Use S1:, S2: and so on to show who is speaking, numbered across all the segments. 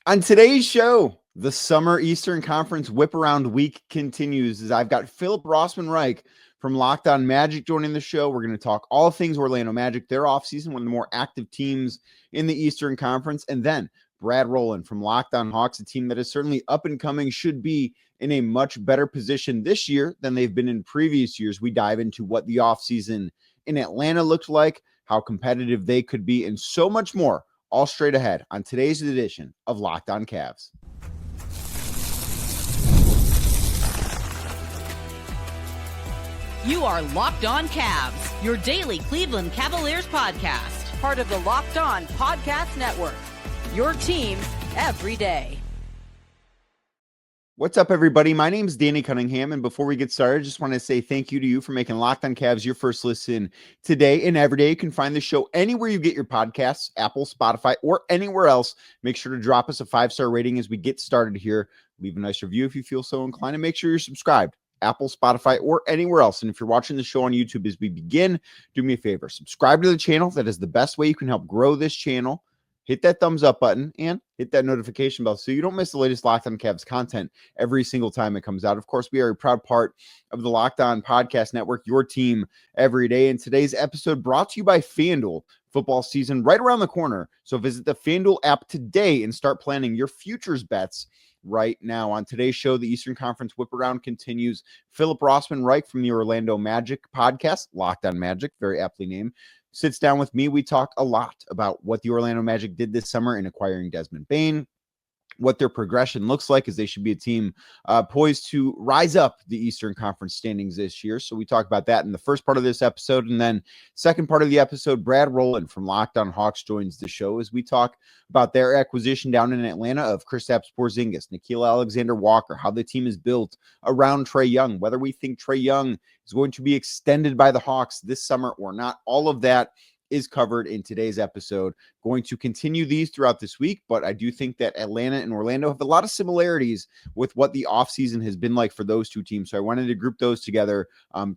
S1: On today's show, the Summer Eastern Conference whip around week continues as I've got Philip Rossman-Reich from Locked On Magic joining the show. We're going to talk all things Orlando Magic, their offseason, one of the more active teams in the Eastern Conference. And then Brad Rowland from Locked On Hawks, a team that is certainly up and coming, should be in a much better position this year than they've been in previous years. We dive into what the offseason in Atlanta looked like, how competitive they could be, and so much more. All straight ahead on today's edition of Locked On Cavs.
S2: You are Locked On Cavs, your daily Cleveland Cavaliers podcast.
S3: Part of the Locked On Podcast Network, your team every day.
S1: What's up, everybody? My name is Danny Cunningham, and before we get started, I just want to say thank you to you for making Locked On Cavs your first listen today and every day. You can find the show anywhere you get your podcasts, Apple, Spotify, or anywhere else. Make sure to drop us a 5-star rating as we get started here. Leave a nice review if you feel so inclined, and make sure you're subscribed, Apple, Spotify, or anywhere else. And if you're watching the show on YouTube as we begin, do me a favor, subscribe to the channel. That is the best way you can help grow this channel. Hit that thumbs up button and hit that notification bell so you don't miss the latest Locked On Cavs content every single time it comes out. Of course, we are a proud part of the Locked On Podcast Network, your team every day. And today's episode brought to you by FanDuel. Football season right around the corner. So visit the FanDuel app today and start planning your futures bets right now. On today's show, the Eastern Conference whip around continues. Philip Rossman-Reich from the Orlando Magic podcast, Locked On Magic, very aptly named, sits down with me. We talk a lot about what the Orlando Magic did this summer in acquiring Desmond Bain, what their progression looks like, as they should be a team poised to rise up the Eastern Conference standings this year. So we talk about that in the first part of this episode. And then second part of the episode, Brad Rowland from Locked On Hawks joins the show as we talk about their acquisition down in Atlanta of Kristaps Porziņģis, Nickeil Alexander-Walker, how the team is built around Trae Young, whether we think Trae Young is going to be extended by the Hawks this summer or not. All of that is covered in today's episode. Going to continue these throughout this week, but I do think that Atlanta and Orlando have a lot of similarities with what the offseason has been like for those two teams. So I wanted to group those together.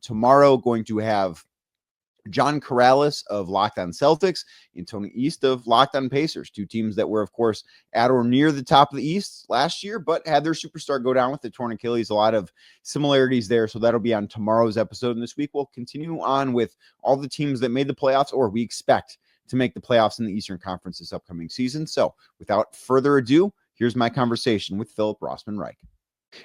S1: Tomorrow, going to have John Corrales of Locked On Celtics and Tony East of Locked On Pacers, two teams that were, of course, at or near the top of the East last year, but had their superstar go down with the torn Achilles. A lot of similarities there, so that'll be on tomorrow's episode. And this week, we'll continue on with all the teams that made the playoffs or we expect to make the playoffs in the Eastern Conference this upcoming season. So without further ado, here's my conversation with Philip Rossman-Reich.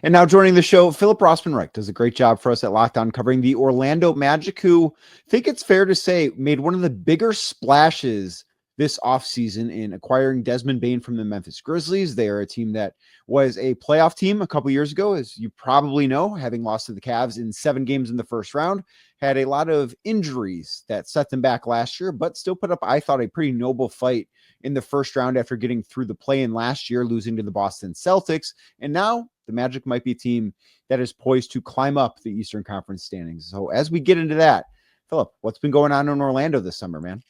S1: And now joining the show, Philip Rossman-Reich does a great job for us at Locked On covering the Orlando Magic, who I think it's fair to say made one of the bigger splashes this offseason in acquiring Desmond Bain from the Memphis Grizzlies. They are a team that was a playoff team a couple years ago, as you probably know, having lost to the Cavs in 7 games in the first round, had a lot of injuries that set them back last year, but still put up, I thought, a pretty noble fight in the first round after getting through the play-in last year, losing to the Boston Celtics. And now the Magic might be a team that is poised to climb up the Eastern Conference standings. So as we get into that, Philip, what's been going on in Orlando this summer, man?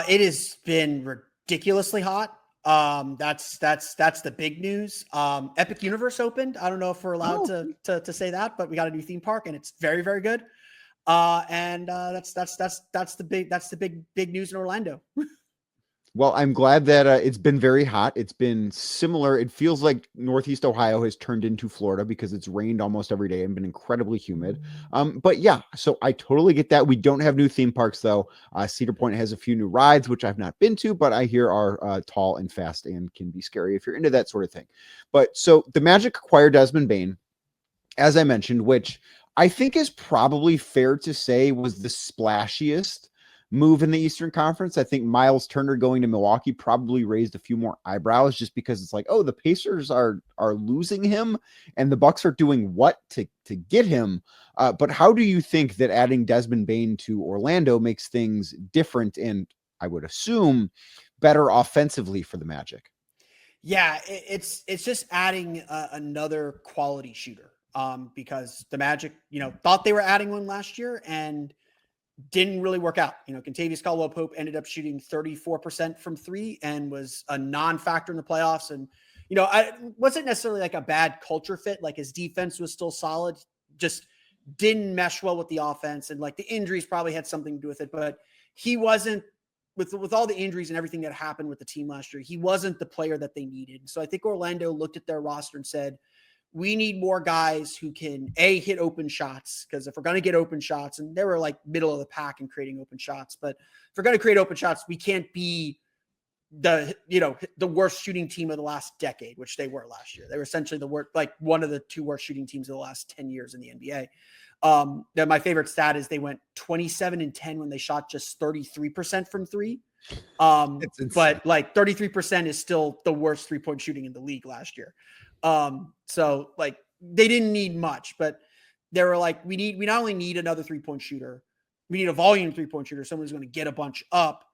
S4: It has been ridiculously hot. That's the big news. Epic Universe opened. I don't know if we're allowed to say that, but we got a new theme park and it's very, very good. That's the big news in Orlando.
S1: Well, I'm glad that it's been very hot. It's been similar. It feels like Northeast Ohio has turned into Florida because it's rained almost every day and been incredibly humid. But yeah, so I totally get that. We don't have new theme parks, though. Cedar Point has a few new rides, which I've not been to, but I hear are tall and fast and can be scary if you're into that sort of thing. But so the Magic acquired Desmond Bain, as I mentioned, which I think is probably fair to say was the splashiest move in the Eastern Conference. I think Miles Turner going to Milwaukee probably raised a few more eyebrows just because it's like, oh, the Pacers are losing him and the Bucks are doing what to get him. But how do you think that adding Desmond Bain to Orlando makes things different and I would assume better offensively for the Magic?
S4: Yeah, it's just adding another quality shooter because the Magic, thought they were adding one last year and didn't really work out. Kentavious Caldwell-Pope ended up shooting 34% from 3 and was a non-factor in the playoffs. And, I wasn't necessarily like a bad culture fit. Like his defense was still solid, just didn't mesh well with the offense. And like the injuries probably had something to do with it, but he wasn't with all the injuries and everything that happened with the team last year, he wasn't the player that they needed. So I think Orlando looked at their roster and said, we need more guys who can hit open shots. Because if we're going to get open shots, and they were like middle of the pack in creating open shots, but if we're going to create open shots, we can't be the worst shooting team of the last decade, which they were last year. They were essentially the worst, like one of the 2 worst shooting teams of the last 10 years in the NBA. My favorite stat is they went 27-10 when they shot just 33% from 3. But like 33% is still the worst 3-point shooting in the league last year. So like they didn't need much, but they were like, we not only need another 3-point shooter, we need a volume 3-point shooter, someone who's going to get a bunch up,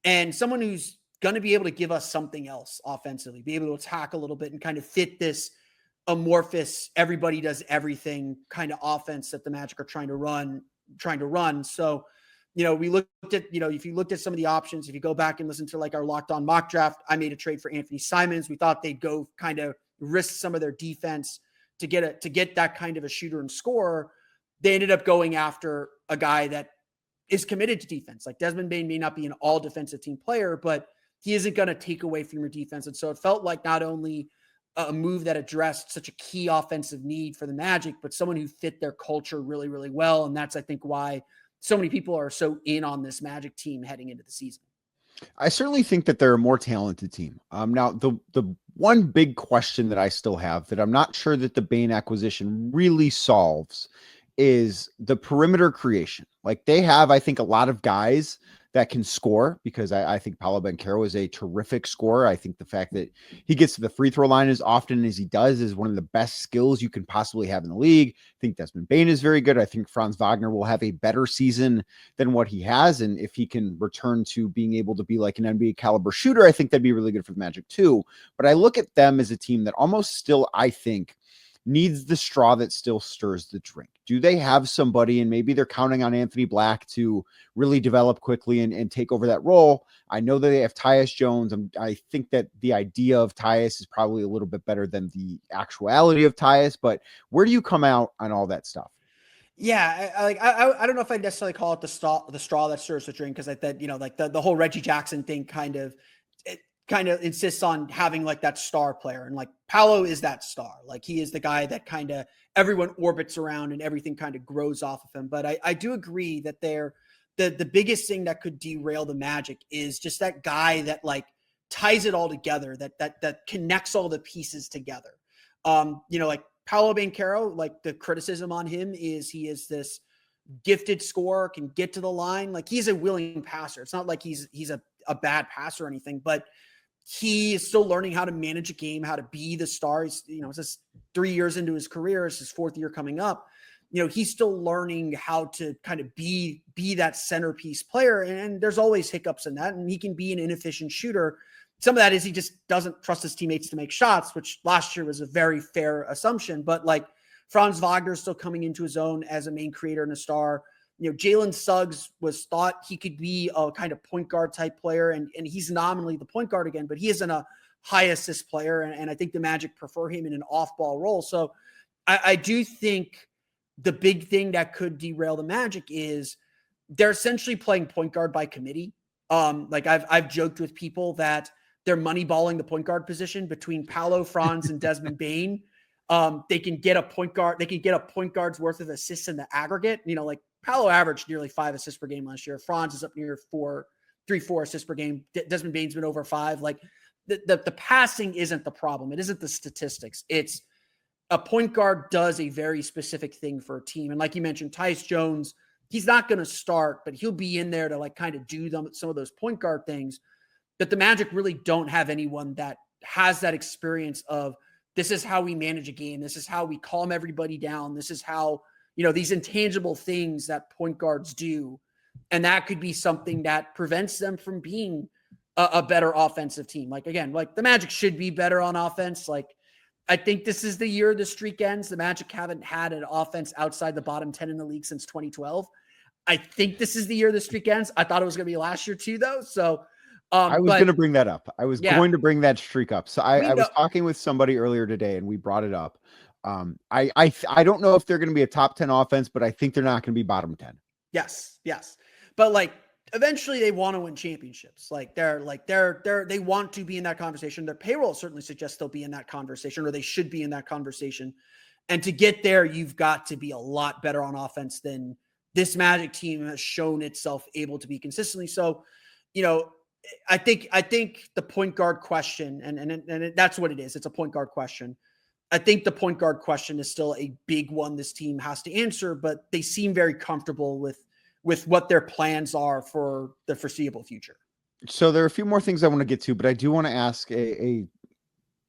S4: and someone who's going to be able to give us something else offensively, be able to attack a little bit and kind of fit this amorphous, everybody does everything kind of offense that the Magic are trying to run. So, we looked at, if you looked at some of the options, if you go back and listen to like our Locked On mock draft, I made a trade for Anthony Simons. We thought they'd go kind of risk some of their defense to get that kind of a shooter and scorer. They ended up going after a guy that is committed to defense. Like Desmond Bain may not be an all defensive team player, but he isn't going to take away from your defense. And so it felt like not only a move that addressed such a key offensive need for the Magic, but someone who fit their culture really, really well. And that's, I think, why so many people are so in on this Magic team heading into the season.
S1: I certainly think that they're a more talented team. Now, the one big question that I still have that I'm not sure that the Bain acquisition really solves is the perimeter creation. Like they have, I think, a lot of guys that can score, because I think Paolo Banchero is a terrific scorer. I think the fact that he gets to the free throw line as often as he does is one of the best skills you can possibly have in the league. I think Desmond Bain is very good. I think Franz Wagner will have a better season than what he has. And if he can return to being able to be like an NBA caliber shooter, I think that'd be really good for the Magic too. But I look at them as a team that almost still, I think, needs the straw that still stirs the drink. Do they have somebody, and maybe they're counting on Anthony Black to really develop quickly and take over that role? I know that they have Tyus Jones. I think that the idea of Tyus is probably a little bit better than the actuality of Tyus, but where do you come out on all that stuff?
S4: Yeah, I don't know if I'd necessarily call it the straw that stirs the drink, because I thought, like the whole Reggie Jackson thing kind of insists on having like that star player, and like Paolo is that star. Like he is the guy that kind of everyone orbits around and everything kind of grows off of him. But I do agree that the biggest thing that could derail the Magic is just that guy that like ties it all together, that connects all the pieces together. Like Paolo Banchero, like the criticism on him is he is this gifted scorer, can get to the line. Like he's a willing passer. It's not like he's a bad passer or anything, but he is still learning how to manage a game, how to be the star. He's, it's just 3 years into his career. It's his 4th year coming up. He's still learning how to kind of be that centerpiece player. And there's always hiccups in that. And he can be an inefficient shooter. Some of that is he just doesn't trust his teammates to make shots, which last year was a very fair assumption. But like Franz Wagner is still coming into his own as a main creator and a star. Jalen Suggs was thought he could be a kind of point guard type player, and he's nominally the point guard again, but he isn't a high assist player. And I think the Magic prefer him in an off ball role. So I do think the big thing that could derail the Magic is they're essentially playing point guard by committee. Like I've joked with people that they're moneyballing the point guard position between Paolo, Franz, and Desmond Bain. They can get a point guard. They can get a point guard's worth of assists in the aggregate. Like Paolo averaged nearly 5 assists per game last year. Franz is up near 4 assists per game. Desmond Bain's been over 5. Like the passing isn't the problem. It isn't the statistics. It's a point guard does a very specific thing for a team. And like you mentioned, Tyus Jones, he's not going to start, but he'll be in there to like kind of do some of those point guard things. But the Magic really don't have anyone that has that experience of, this is how we manage a game. This is how we calm everybody down. This is how, these intangible things that point guards do. And that could be something that prevents them from being a better offensive team. Like, again, like the Magic should be better on offense. Like, I think this is the year the streak ends. The Magic haven't had an offense outside the bottom 10 in the league since 2012. I think this is the year the streak ends. I thought it was going to be last year too, though. So,
S1: I was going to bring that up. I was going to bring that streak up. So I was talking with somebody earlier today and we brought it up. I don't know if they're going to be a top 10 offense, but I think they're not going to be bottom 10.
S4: Yes. But like, eventually they want to win championships. They want to be in that conversation. Their payroll certainly suggests they'll be in that conversation, or they should be in that conversation. And to get there, you've got to be a lot better on offense than this Magic team has shown itself able to be consistently. So, I think the point guard question, and that's what it is. It's a point guard question. I think the point guard question is still a big one this team has to answer, but they seem very comfortable with what their plans are for the foreseeable future.
S1: So there are a few more things I want to get to, but I do want to ask a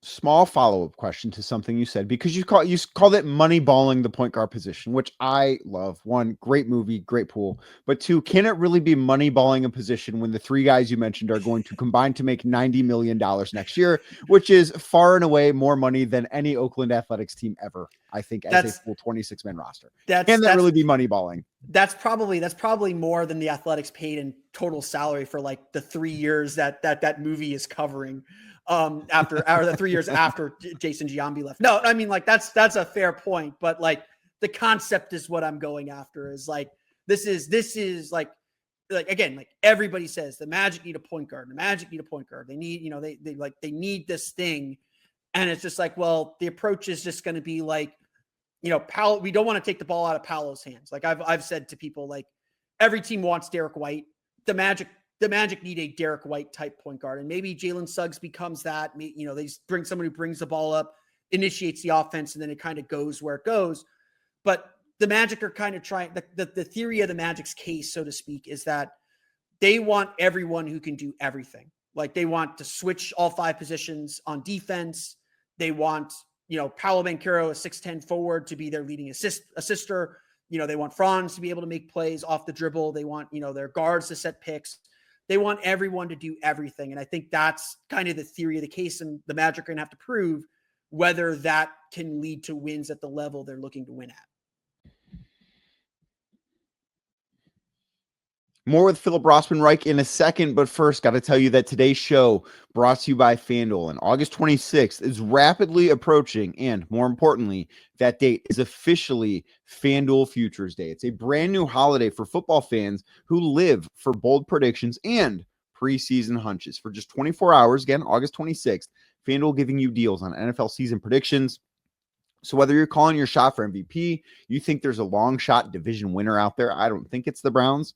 S1: small follow-up question to something you said, because you called it moneyballing the point guard position, which I love. One, great movie, great pool. But two, can it really be moneyballing a position when the three guys you mentioned are going to combine to make $90 million next year, which is far and away more money than any Oakland Athletics team ever, I think, as a full 26-man roster. Can that really be moneyballing?
S4: That's probably more than the Athletics paid in total salary for like the 3 years that movie is covering. After the 3 years after Jason Giambi left. No, I mean, like, that's a fair point, but like the concept is what I'm going after, is like, this is like again, like everybody says the Magic need a point guard. The Magic need a point guard. They need, they need this thing. And it's just like, well, the approach is just going to be like, Paolo, we don't want to take the ball out of Paolo's hands. Like I've said to people, like, every team wants Derek White. The Magic need a Derek White type point guard, and maybe Jalen Suggs becomes that. They bring someone who brings the ball up, initiates the offense, and then it kind of goes where it goes. But the Magic are kind of trying, the theory of the Magic's case, so to speak, is that they want everyone who can do everything. Like, they want to switch all 5 positions on defense. They want, Paolo Banchero, a 6'10" forward, to be their leading assister. They want Franz to be able to make plays off the dribble. They want, their guards to set picks. They want everyone to do everything. And I think that's kind of the theory of the case. And the Magic are going to have to prove whether that can lead to wins at the level they're looking to win at.
S1: More with Philip Rossman-Reich in a second, but first, got to tell you that today's show, brought to you by FanDuel, and August 26th is rapidly approaching, and more importantly, that date is officially FanDuel Futures Day. It's a brand new holiday for football fans who live for bold predictions and preseason hunches. For just 24 hours, again, August 26th, FanDuel giving you deals on NFL season predictions. So whether you're calling your shot for MVP, you think there's a long shot division winner out there, I don't think it's the Browns,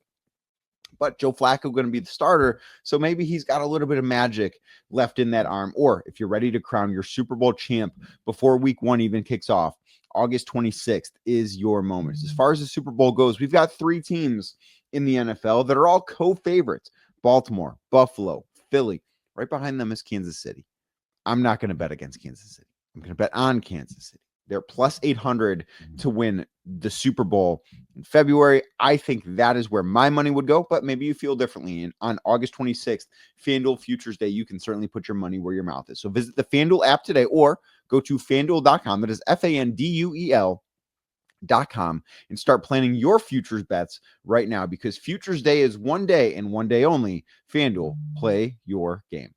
S1: but Joe Flacco going to be the starter, so maybe he's got a little bit of magic left in that arm. Or if you're ready to crown your Super Bowl champ before week 1 even kicks off, August 26th is your moment. As far as the Super Bowl goes, we've got 3 teams in the NFL that are all co-favorites: Baltimore, Buffalo, Philly. Right behind them is Kansas City. I'm not going to bet against Kansas City. I'm going to bet on Kansas City. They're plus 800 to win the Super Bowl in February. I think that is where my money would go, but maybe you feel differently. And on August 26th, FanDuel Futures Day, you can certainly put your money where your mouth is. So visit the FanDuel app today, or go to FanDuel.com. That is FanDuel.com, and start planning your futures bets right now, because Futures Day is one day and one day only. FanDuel, play your game.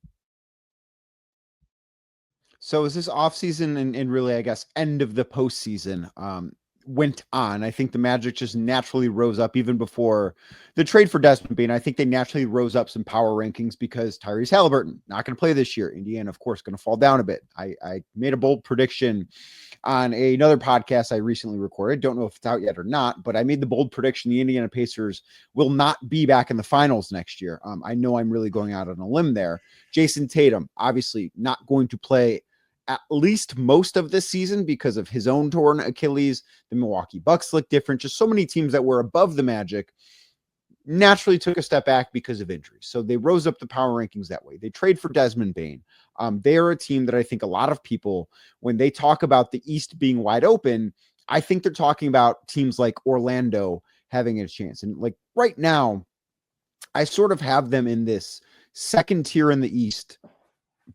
S1: So as this offseason and really, I guess, end of the postseason went on, I think the Magic just naturally rose up even before the trade for Desmond Bain. I think they naturally rose up some power rankings because Tyrese Halliburton not going to play this year. Indiana, of course, going to fall down a bit. I made a bold prediction on another podcast I recently recorded. Don't know if it's out yet or not, but I made the bold prediction the Indiana Pacers will not be back in the finals next year. I know I'm really going out on a limb there. Jason Tatum, obviously not going to play at least most of this season because of his own torn Achilles. The Milwaukee Bucks look different. Just so many teams that were above the Magic naturally took a step back because of injuries. So they rose up the power rankings that way. They trade for Desmond Bain. They are a team that I think a lot of people, when they talk about the East being wide open, I think they're talking about teams like Orlando having a chance. And like right now, I sort of have them in this second tier in the East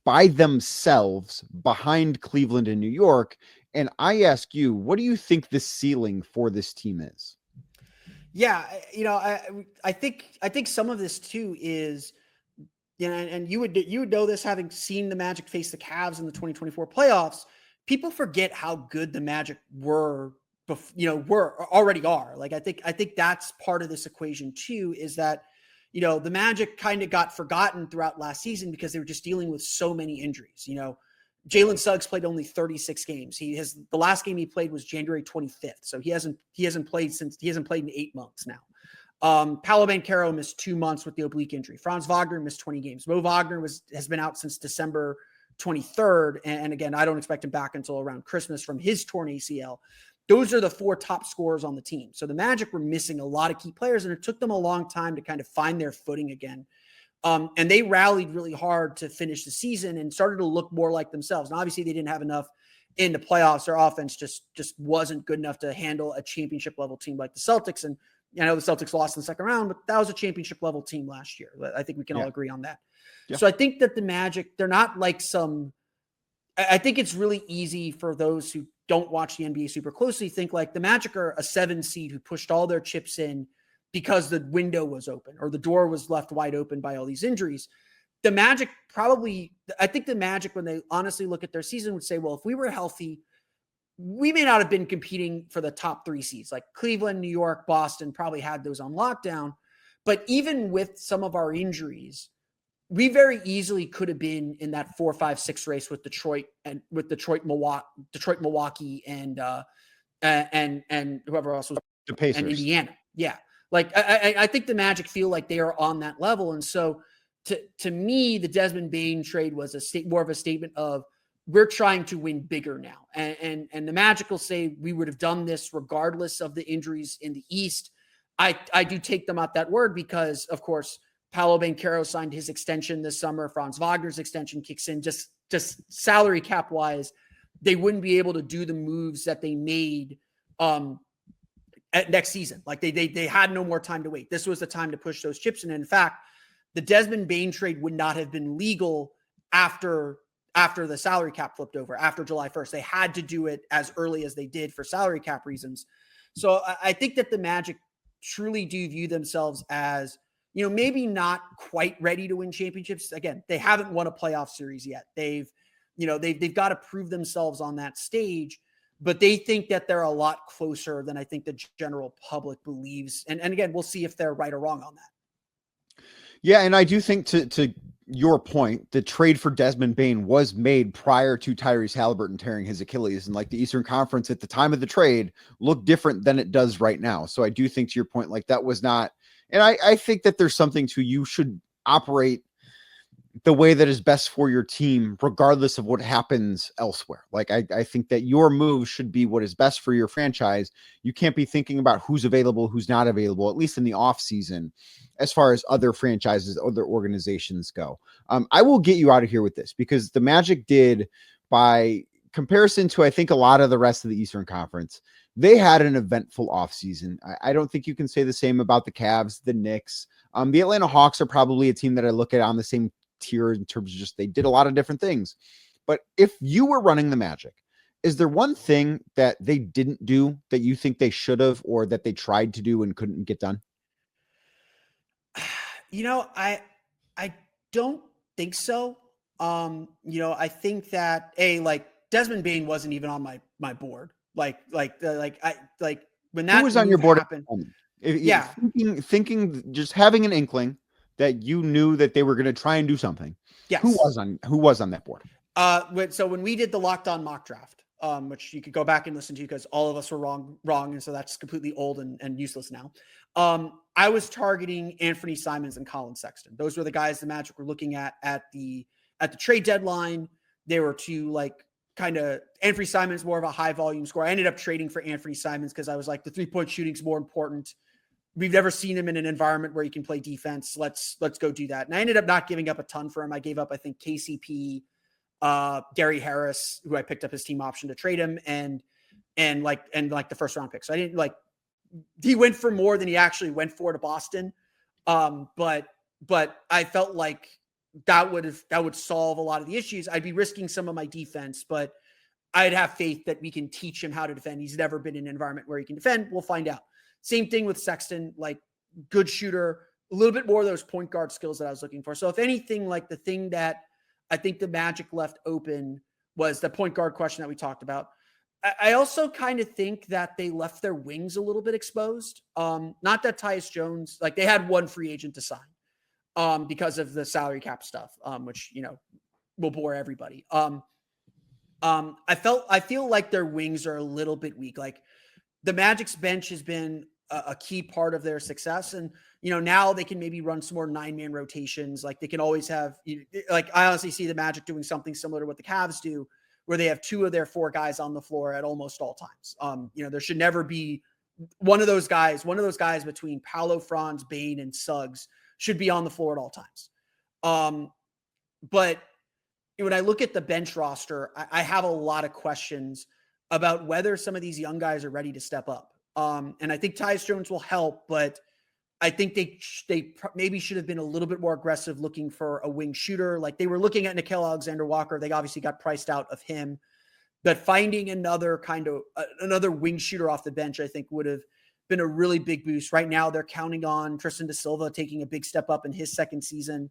S1: by themselves behind Cleveland and New York. And I ask you, what do you think the ceiling for this team is?
S4: Yeah, I think some of this too is, and you would know this, having seen the Magic face the Cavs in the 2024 playoffs. People forget how good the Magic were already are. Like, I think that's part of this equation too, is that, the Magic kind of got forgotten throughout last season because they were just dealing with so many injuries. Jalen Suggs played only 36 games. The last game he played was January 25th. So he hasn't played in 8 months now. Paolo Banchero missed 2 months with the oblique injury. Franz Wagner missed 20 games. Mo Wagner has been out since December 23rd. And again, I don't expect him back until around Christmas from his torn ACL. Those are the 4 top scorers on the team. So the Magic were missing a lot of key players, and it took them a long time to kind of find their footing again. And they rallied really hard to finish the season and started to look more like themselves. And obviously they didn't have enough in the playoffs. Their offense just wasn't good enough to handle a championship level team like the Celtics. And I know the Celtics lost in the second round, but that was a championship level team last year. I think we can all agree on that. Yeah. So I think that the Magic, they're not like I think it's really easy for those who don't watch the NBA super closely think like the Magic are a 7 seed who pushed all their chips in because the window was open or the door was left wide open by all these injuries. The Magic I think the Magic, when they honestly look at their season, would say, well, if we were healthy, we may not have been competing for the top 3 seeds. Like Cleveland, New York, Boston probably had those on lockdown. But even with some of our injuries, we very easily could have been in that 4, 5, 6 race with Detroit, Milwaukee, and whoever else was
S1: the Pacers
S4: and Indiana. Yeah. Like I think the Magic feel like they are on that level. And so to me, the Desmond Bain trade was more of a statement of we're trying to win bigger now. And the Magic will say we would have done this regardless of the injuries in the East. I do take them at that word because, of course, Paolo Banchero signed his extension this summer. Franz Wagner's extension kicks in. Just salary cap wise, they wouldn't be able to do the moves that they made at next season. Like they had no more time to wait. This was the time to push those chips. And in fact, the Desmond Bain trade would not have been legal after the salary cap flipped over after July 1st. They had to do it as early as they did for salary cap reasons. So I think that the Magic truly do view themselves as, maybe not quite ready to win championships. Again, they haven't won a playoff series yet. They've got to prove themselves on that stage, but they think that they're a lot closer than I think the general public believes. And again, we'll see if they're right or wrong on that.
S1: Yeah. And I do think to your point, the trade for Desmond Bain was made prior to Tyrese Halliburton tearing his Achilles, and like the Eastern Conference at the time of the trade looked different than it does right now. So I do think to your point, like that was not, and I think that there's something to you should operate the way that is best for your team, regardless of what happens elsewhere. Like I think that your move should be what is best for your franchise. You can't be thinking about who's available, who's not available, at least in the off season, as far as other franchises, other organizations go. I will get you out of here with this because the Magic did, by comparison to, I think, a lot of the rest of the Eastern Conference, they had an eventful offseason. I don't think you can say the same about the Cavs, the Knicks. The Atlanta Hawks are probably a team that I look at on the same tier in terms of just they did a lot of different things. But if you were running the Magic, is there one thing that they didn't do that you think they should have, or that they tried to do and couldn't get done?
S4: I don't think so. I think that like Desmond Bain wasn't even on my board. When that
S1: Who was on your board
S4: happened. Yeah.
S1: Thinking, just having an inkling that you knew that they were going to try and do something.
S4: Yes.
S1: Who was on that board?
S4: So when we did the Locked On mock draft, which you could go back and listen to because all of us were wrong. And so that's completely old and useless now. I was targeting Anthony Simons and Colin Sexton. Those were the guys the Magic were looking at the trade deadline. They were Anthony Simons more of a high volume scorer. I ended up trading for Anthony Simons because I was like, the 3-point shooting's more important. We've never seen him in an environment where he can play defense. Let's go do that. And I ended up not giving up a ton for him. I gave up, I think, KCP, Gary Harris, who I picked up his team option to trade him, and the first round pick. So I didn't he went for more than he actually went for to Boston. But I felt like that would solve a lot of the issues. I'd be risking some of my defense, but I'd have faith that we can teach him how to defend. He's never been in an environment where he can defend. We'll find out. Same thing with Sexton, good shooter, a little bit more of those point guard skills that I was looking for. So if anything, the thing that I think the Magic left open was the point guard question that we talked about. I also kind of think that they left their wings a little bit exposed. Not that Tyus Jones, they had one free agent to sign. because of the salary cap stuff, which, will bore everybody. I feel like their wings are a little bit weak. Like the Magic's bench has been a key part of their success. And, now they can maybe run some more 9-man rotations. Like they can always have, like, I honestly see the Magic doing something similar to what the Cavs do, where they have 2 of their 4 guys on the floor at almost all times. There should never be one of those guys between Paolo, Franz, Bain, and Suggs should be on the floor at all times. But when I look at the bench roster, I have a lot of questions about whether some of these young guys are ready to step up. And I think Tyus Jones will help, but I think they maybe should have been a little bit more aggressive looking for a wing shooter. Like they were looking at Nickeil Alexander-Walker. They obviously got priced out of him, but finding another wing shooter off the bench, I think would have been a really big boost. Right now they're counting on Tristan da Silva taking a big step up in his second season.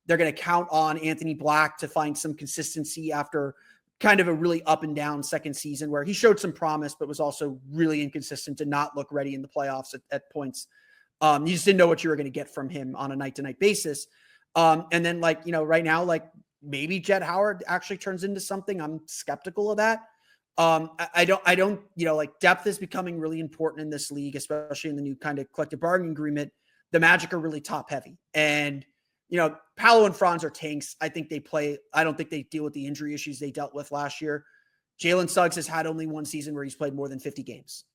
S4: They're going to count on Anthony Black to find some consistency after kind of a really up and down second season where he showed some promise, but was also really inconsistent to not look ready in the playoffs at points. You just didn't know what you were going to get from him on a night-to-night basis. And then right now, maybe Jett Howard actually turns into something. I'm skeptical of that. I don't, depth is becoming really important in this league, especially in the new kind of collective bargaining agreement. The Magic are really top heavy, and Paolo and Franz are tanks. I don't think they deal with the injury issues they dealt with last year. Jalen Suggs has had only one season where he's played more than 50 games.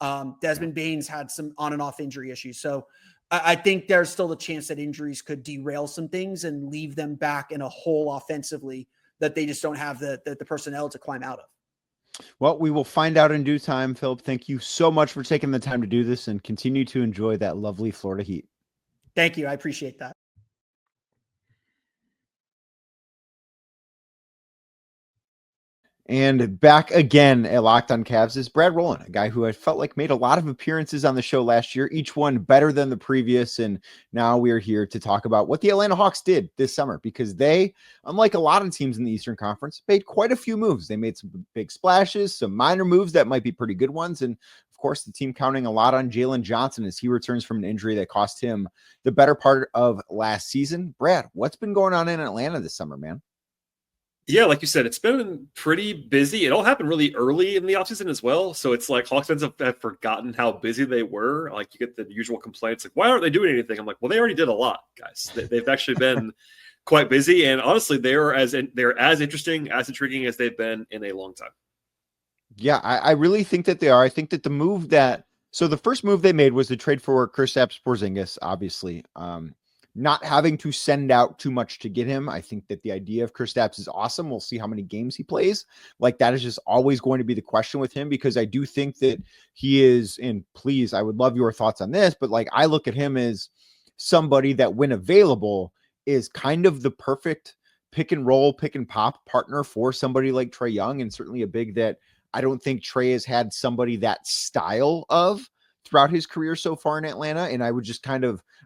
S4: Desmond Bain's had some on and off injury issues. So I think there's still a chance that injuries could derail some things and leave them back in a hole offensively that they just don't have the personnel to climb out of.
S1: Well, we will find out in due time, Philip. Thank you so much for taking the time to do this and continue to enjoy that lovely Florida heat.
S4: Thank you. I appreciate that.
S1: And back again at Locked on Cavs is Brad Rowland, a guy who I felt like made a lot of appearances on the show last year, each one better than the previous. And now we're here to talk about what the Atlanta Hawks did this summer, because they, unlike a lot of teams in the Eastern Conference, made quite a few moves. They made some big splashes, some minor moves that might be pretty good ones. And of course, the team counting a lot on Jalen Johnson as he returns from an injury that cost him the better part of last season. Brad, what's been going on in Atlanta this summer, man?
S5: Yeah, like you said, it's been pretty busy. It all happened really early in the offseason as well. So it's like Hawks fans have forgotten how busy they were. Like you get the usual complaints, like, why aren't they doing anything? I'm like, well, they already did a lot, guys. They've actually been quite busy. And honestly, they're as interesting, as intriguing as they've been in a long time.
S1: Yeah, I really think that they are. I think that the first move they made was to trade for Kristaps Porziņģis, obviously. Not having to send out too much to get him. I think that the idea of Kristaps is awesome. We'll see how many games he plays. Like that is just always going to be the question with him, because I do think that he is, and please, I would love your thoughts on this, but like I look at him as somebody that when available is kind of the perfect pick and roll, pick and pop partner for somebody like Trae Young, and certainly a big that I don't think Trae has had somebody that style of throughout his career so far in Atlanta. And I would just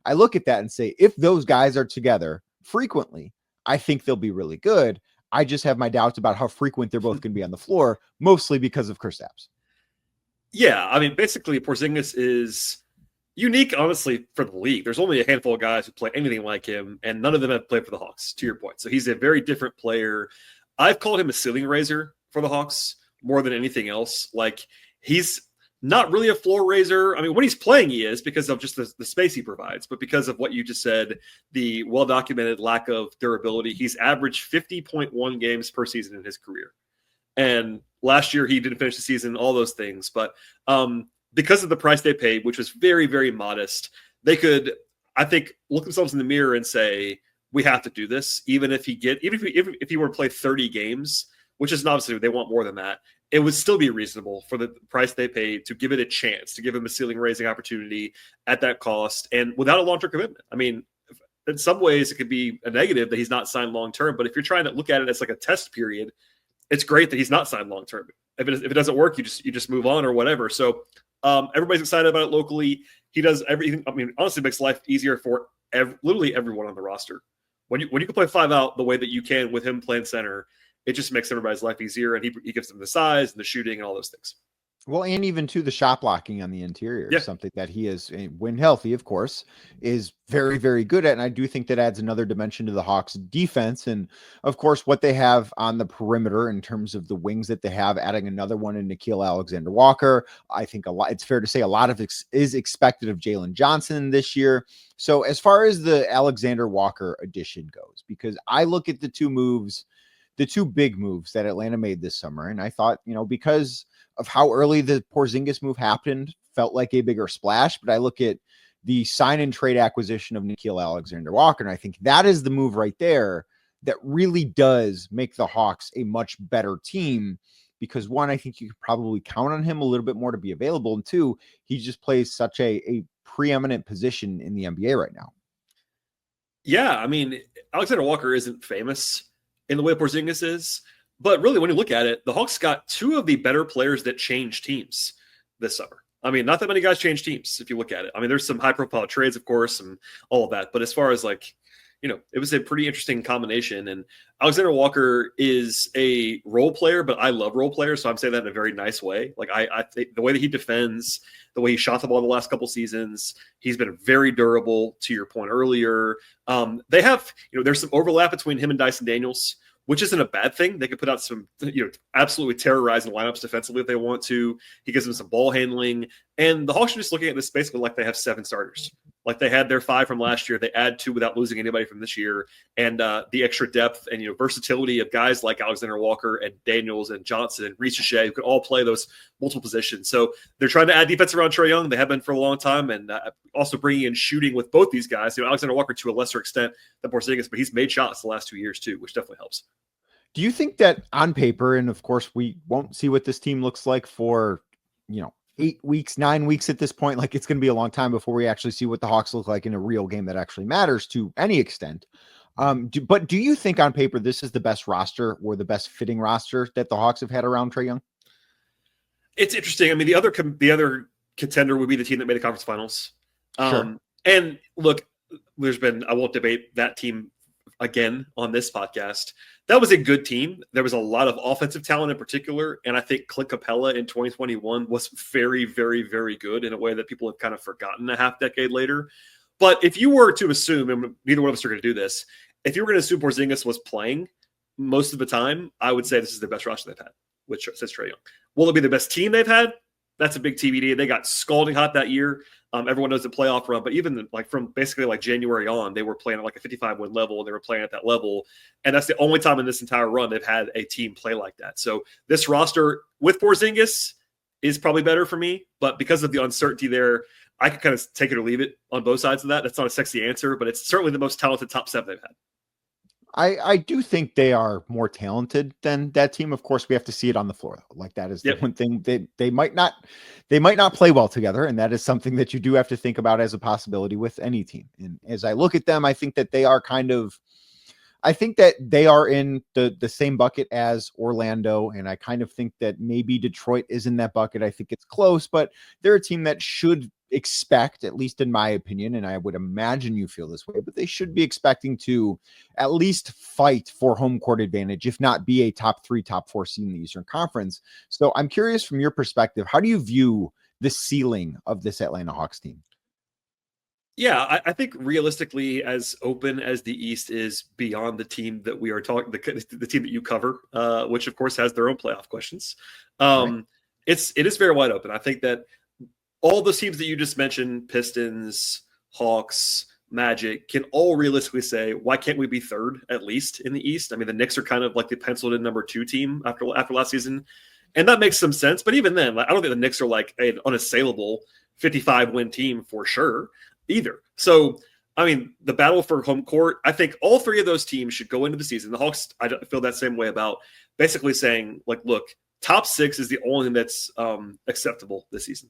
S1: I look at that and say, if those guys are together frequently, I think they'll be really good. I just have my doubts about how frequent they're both going to be on the floor, mostly because of Kristaps.
S5: Yeah, I mean, basically, Porziņģis is unique, honestly, for the league. There's only a handful of guys who play anything like him, and none of them have played for the Hawks, to your point. So he's a very different player. I've called him a ceiling raiser for the Hawks more than anything else. Like, he's not really a floor raiser. I mean, when he's playing, he is, because of just the space he provides. But because of what you just said, the well-documented lack of durability, he's averaged 50.1 games per season in his career. And last year, he didn't finish the season, all those things. But because of the price they paid, which was very, very modest, they could, I think, look themselves in the mirror and say, we have to do this. Even if he were to play 30 games, which is obviously they want more than that, it would still be reasonable for the price they paid to give it a chance, to give him a ceiling raising opportunity at that cost and without a long-term commitment. I mean, in some ways it could be a negative that he's not signed long-term, but if you're trying to look at it as like a test period, it's great that he's not signed long-term. If it doesn't work, you just move on or whatever. So everybody's excited about it locally. He does everything. I mean, honestly, makes life easier for literally everyone on the roster. When you can play 5 out the way that you can with him playing center, it just makes everybody's life easier, and he gives them the size and the shooting and all those things.
S1: Well, and even to the shot blocking on the interior,
S5: Yeah.
S1: something that he is, when healthy, of course, is very, very good at. And I do think that adds another dimension to the Hawks defense. And of course, what they have on the perimeter in terms of the wings that they have, adding another one in Nickeil Alexander-Walker. I think it's fair to say a lot of is expected of Jalen Johnson this year. So as far as the Alexander-Walker addition goes, because I look at the two big moves that Atlanta made this summer, and I thought, because of how early the Porziņģis move happened, felt like a bigger splash. But I look at the sign and trade acquisition of Nickeil Alexander-Walker, and I think that is the move right there that really does make the Hawks a much better team. Because one, I think you could probably count on him a little bit more to be available. And two, he just plays such a preeminent position in the NBA right now.
S5: Yeah, I mean, Alexander Walker isn't famous in the way Porziņģis is. But really, when you look at it, the Hawks got two of the better players that changed teams this summer. I mean, not that many guys change teams if you look at it. I mean, there's some high-profile trades, of course, and all of that. But as far as it was a pretty interesting combination. And Alexander Walker is a role player, but I love role players, so I'm saying that in a very nice way. Like I think the way that he defends, the way he shot the ball the last couple seasons, he's been very durable. To your point earlier, they have there's some overlap between him and Dyson Daniels, which isn't a bad thing. They could put out some, absolutely terrorizing lineups defensively if they want to. He gives them some ball handling. And the Hawks are just looking at this basically like they have 7 starters. Like they had their 5 from last year. They add 2 without losing anybody from this year. And the extra depth and versatility of guys like Alexander Walker and Daniels and Johnson and Reese Shea, who could all play those multiple positions. So they're trying to add defense around Trae Young. They have been for a long time. And also bringing in shooting with both these guys. Alexander Walker to a lesser extent than Porziņģis, but he's made shots the last 2 years too, which definitely helps.
S1: Do you think that on paper, and of course we won't see what this team looks like for, 8 weeks, 9 weeks at this point, like it's going to be a long time before we actually see what the Hawks look like in a real game that actually matters to any extent. But do you think on paper, this is the best roster or the best fitting roster that the Hawks have had around Trae Young?
S5: It's interesting. I mean, the other contender would be the team that made the conference finals.
S1: Sure.
S5: And look, I won't debate that team again on this podcast. That was a good team. There was a lot of offensive talent in particular. And I think Clint Capella in 2021 was very, very, very good in a way that people have kind of forgotten a half decade later. But if you were to assume, and neither one of us are going to do this, if you were going to assume Porziņģis was playing most of the time, I would say this is the best roster they've had, which says Trae Young. Will it be the best team they've had? That's a big TBD. They got scalding hot that year. Everyone knows the playoff run, but even from basically January on, they were playing at a 55-win level. And they were playing at that level. And that's the only time in this entire run they've had a team play like that. So this roster with Porziņģis is probably better for me, but because of the uncertainty there, I could kind of take it or leave it on both sides of that. That's not a sexy answer, but it's certainly the most talented top 7 they've had.
S1: I do think they are more talented than that team. Of course, we have to see it on the floor, though. Like that is the one thing they might not play well together. And that is something that you do have to think about as a possibility with any team. And as I look at them, I think that they are in the same bucket as Orlando. And I kind of think that maybe Detroit is in that bucket. I think it's close, but they're a team that should expect, at least in my opinion, and I would imagine you feel this way, but they should be expecting to at least fight for home court advantage, if not be a top 3, top 4 seed in the Eastern Conference. So I'm curious from your perspective, how do you view the ceiling of this Atlanta Hawks team?
S5: Yeah, I think realistically, as open as the East is beyond the team that we are talking, the team that you cover, which of course has their own playoff questions, right. It is very wide open. I think that all the teams that you just mentioned, Pistons, Hawks, Magic, can all realistically say, why can't we be third at least in the East? I mean, the Knicks are kind of like the penciled in number 2 team after last season. And that makes some sense. But even then, I don't think the Knicks are like an unassailable 55-win team for sure either. So, I mean, the battle for home court, I think all 3 of those teams should go into the season. The Hawks, I feel that same way about basically saying, look, top 6 is the only thing that's acceptable this season.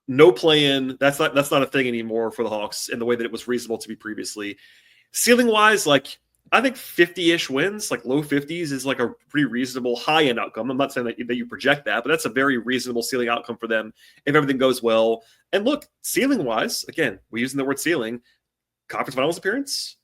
S5: No play-in. That's not a thing anymore for the Hawks in the way that it was reasonable to be previously. Ceiling-wise, I think 50-ish wins, low 50s is a pretty reasonable high-end outcome. I'm not saying that you project that, but that's a very reasonable ceiling outcome for them if everything goes well. And look, ceiling-wise, again, we're using the word ceiling, conference finals appearance.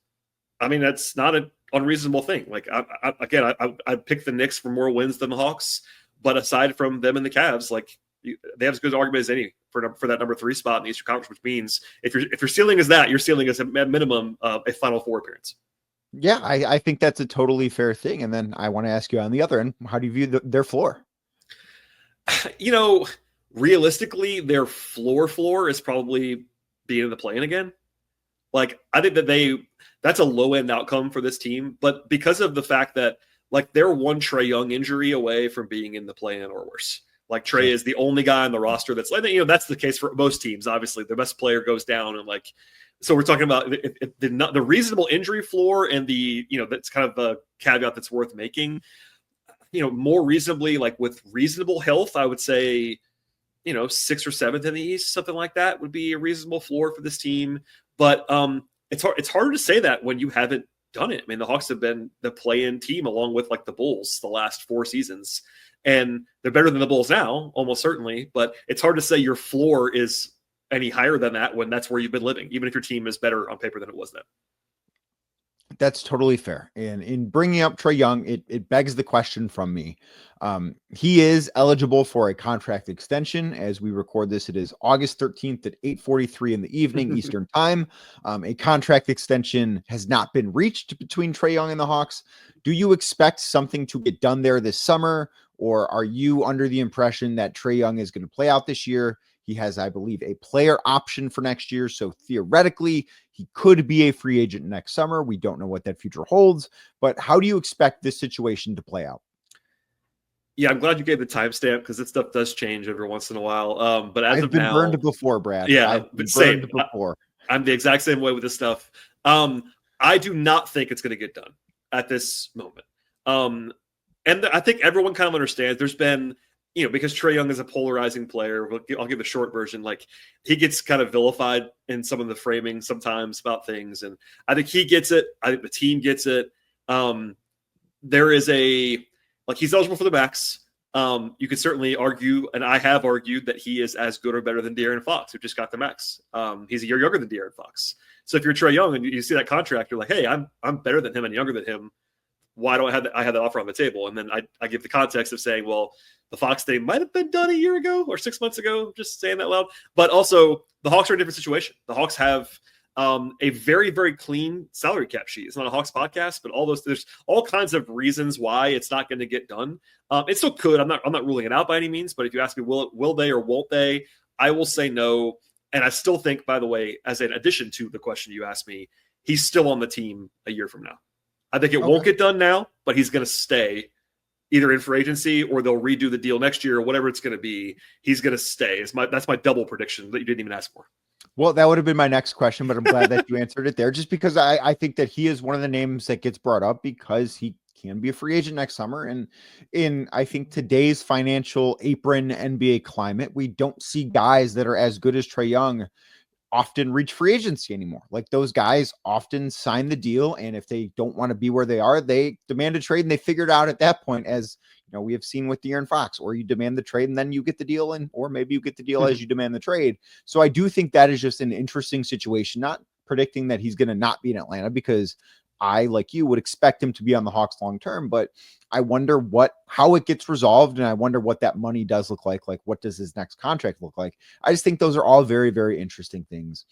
S5: I mean, that's not an unreasonable thing. I'd pick the Knicks for more wins than the Hawks. But aside from them and the Cavs, like they have as good an argument as any for that number 3 spot in the Eastern Conference, which means if your ceiling is that, your ceiling is at minimum a Final Four appearance.
S1: Yeah, I think that's a totally fair thing. And then I want to ask you on the other end, how do you view their floor?
S5: Realistically, their floor is probably being in the play-in again. Like, I think that's a low-end outcome for this team, but because of the fact that like they're one Trae Young injury away from being in the play-in or worse. Like Trae is the only guy on the roster that's that's the case for most teams. Obviously, the best player goes down, and so we're talking about the reasonable injury floor and that's kind of a caveat that's worth making. More reasonably, like with reasonable health, I would say, 6th or 7th in the East, something like that would be a reasonable floor for this team. But it's harder to say that when you haven't done it. I mean, the Hawks have been the play-in team along with like the Bulls the last 4 seasons, and they're better than the Bulls now, almost certainly. But it's hard to say your floor is any higher than that when that's where you've been living, even if your team is better on paper than it was then.
S1: That's totally fair. And in bringing up Trae Young, it begs the question from me. He is eligible for a contract extension. As we record this, it is August 13th at 8:43 in the evening Eastern time. A contract extension has not been reached between Trae Young and the Hawks. Do you expect something to get done there this summer, or are you under the impression that Trae Young is going to play out this year? He has, I believe, a player option for next year. So theoretically, he could be a free agent next summer. We don't know what that future holds, but how do you expect this situation to play out?
S5: Yeah, I'm glad you gave the timestamp because this stuff does change every once in a while. But as
S1: I've
S5: of
S1: been
S5: now,
S1: burned before, Brad.
S5: Yeah,
S1: I've been
S5: same.
S1: burned before.
S5: I'm the exact same way with this stuff. I do not think it's going to get done at this moment. And I think everyone kind of understands there's been, because Trae Young is a polarizing player, I'll give the short version. Like, he gets kind of vilified in some of the framing sometimes about things. And I think he gets it. I think the team gets it. There is he's eligible for the max. You could certainly argue, and I have argued, that he is as good or better than De'Aaron Fox, who just got the max. He's a year younger than De'Aaron Fox. So if you're Trae Young and you see that contract, you're like, hey, I'm better than him and younger than him. Why don't I have that offer on the table? And then I give the context of saying, well, the Fox thing might have been done a year ago or 6 months ago, just saying that loud. But also, the Hawks are in a different situation. The Hawks have a very, very clean salary cap sheet. It's not a Hawks podcast, but there's all kinds of reasons why it's not going to get done. It still could. I'm not ruling it out by any means. But if you ask me, will they or won't they? I will say no. And I still think, by the way, as an addition to the question you asked me, he's still on the team a year from now. I think it won't get done now, but he's going to stay either in free agency or they'll redo the deal next year or whatever it's going to be. He's going to stay. That's my double prediction that you didn't even ask for.
S1: Well, that would have been my next question, but I'm glad that you answered it there, just because I think that he is one of the names that gets brought up because he can be a free agent next summer. And in, I think, today's financial apron NBA climate, we don't see guys that are as good as Trae Young often reach free agency anymore. Like, those guys often sign the deal, and if they don't want to be where they are, they demand a trade, and they figure it out at that point, as we have seen with De'Aaron Fox, or you demand the trade and then you get the deal, or maybe you get the deal as you demand the trade. So I do think that is just an interesting situation, not predicting that he's going to not be in Atlanta, because I, like you, would expect him to be on the Hawks long term, but I wonder how it gets resolved, and I wonder what that money does look like. Like, what does his next contract look like? I just think those are all very, very interesting things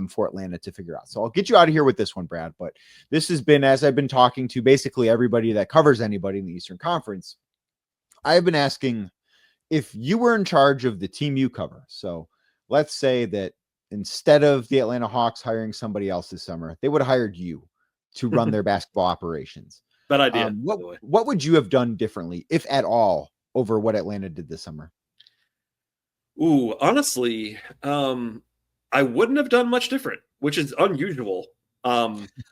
S1: for Atlanta to figure out. So I'll get you out of here with this one, Brad, but this has been, as I've been talking to basically everybody that covers anybody in the Eastern Conference, I've been asking, if you were in charge of the team you cover, so let's say that instead of the Atlanta Hawks hiring somebody else this summer, they would have hired you to run their basketball operations.
S5: Bad idea.
S1: What would you have done differently, if at all, over what Atlanta did this summer?
S5: Ooh, honestly, I wouldn't have done much different, which is unusual.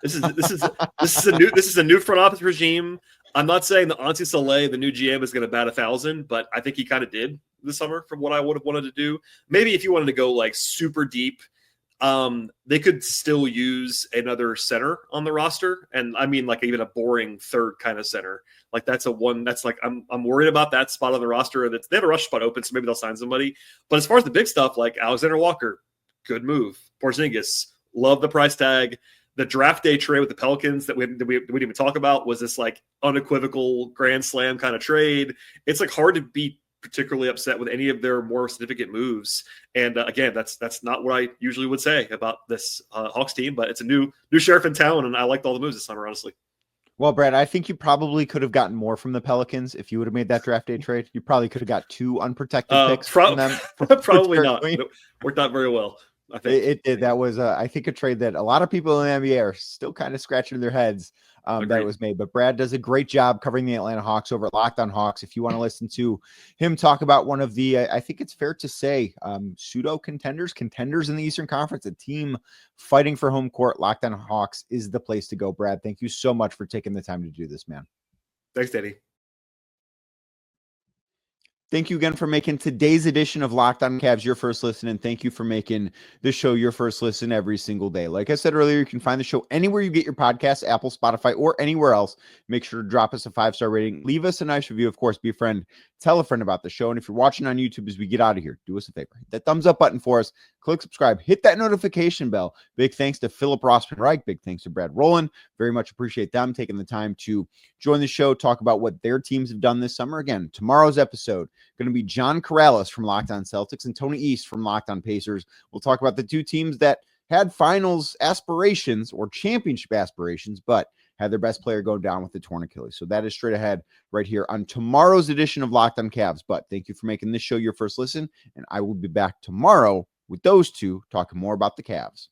S5: This is a new front office regime. I'm not saying that Ansi Saleh, the new GM, is going to bat 1,000, but I think he kind of did this summer from what I would have wanted to do. Maybe if you wanted to go like super deep, they could still use another center on the roster. And I mean, like, even a boring third kind of center. Like, that's like, I'm worried about that spot on the roster. They have a rush spot open, so maybe they'll sign somebody. But as far as the big stuff, like Alexander Walker, good move. Porziņģis, love the price tag. the draft day trade with the Pelicans that we didn't even talk about was this like unequivocal grand slam kind of trade. It's like hard to be particularly upset with any of their more significant moves. And again, that's not what I usually would say about this Hawks team, but it's a new sheriff in town, and I liked all the moves this summer, honestly.
S1: Well, Brad, I think you probably could have gotten more from the Pelicans if you would have made that draft day trade. You probably could have got 2 unprotected picks from them.
S5: Probably not. It worked out very well, I think.
S1: It did. That was, I think, a trade that a lot of people in the NBA are still kind of scratching their heads that it was made. But Brad does a great job covering the Atlanta Hawks over at Locked On Hawks. If you want to listen to him talk about one of the, I think it's fair to say, pseudo contenders in the Eastern Conference, a team fighting for home court, Locked On Hawks is the place to go. Brad, thank you so much for taking the time to do this, man.
S5: Thanks, Danny.
S1: Thank you again for making today's edition of Locked On Cavs your first listen, and thank you for making the show your first listen every single day. Like I said earlier, you can find the show anywhere you get your podcasts, Apple, Spotify, or anywhere else. Make sure to drop us a 5-star rating. Leave us a nice review. Of course, be a friend. Tell a friend about the show. And if you're watching on YouTube as we get out of here, do us a favor. Hit that thumbs up button for us. Click subscribe. Hit that notification bell. Big thanks to Philip Rossman-Reich. Big thanks to Brad Rowland. Very much appreciate them taking the time to join the show, talk about what their teams have done this summer. Again, tomorrow's episode going to be John Corrales from Locked On Celtics and Tony East from Locked On Pacers. We'll talk about the 2 teams that had finals aspirations or championship aspirations, but had their best player go down with the torn Achilles. So that is straight ahead right here on tomorrow's edition of Locked On Cavs. But thank you for making this show your first listen, and I will be back tomorrow with those 2 talking more about the Cavs.